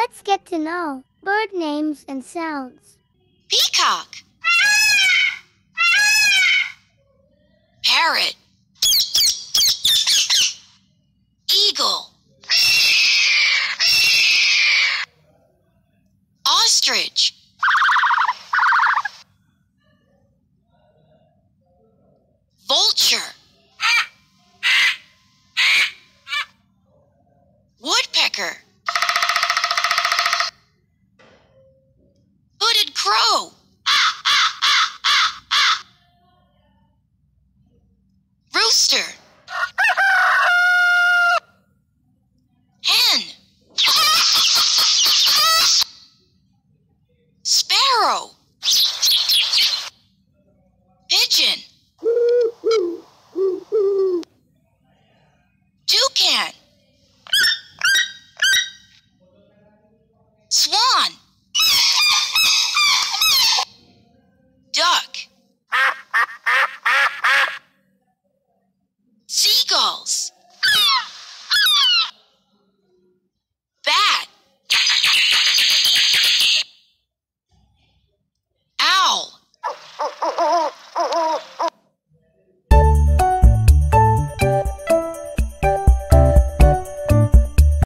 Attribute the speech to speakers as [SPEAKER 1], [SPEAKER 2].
[SPEAKER 1] Let's get to know bird names and sounds.
[SPEAKER 2] Peacock. Parrot. Eagle. Ostrich. Vulture. Woodpecker. Hooded crow. Rooster. Hen. Sparrow. Pigeon. Toucan. Swan.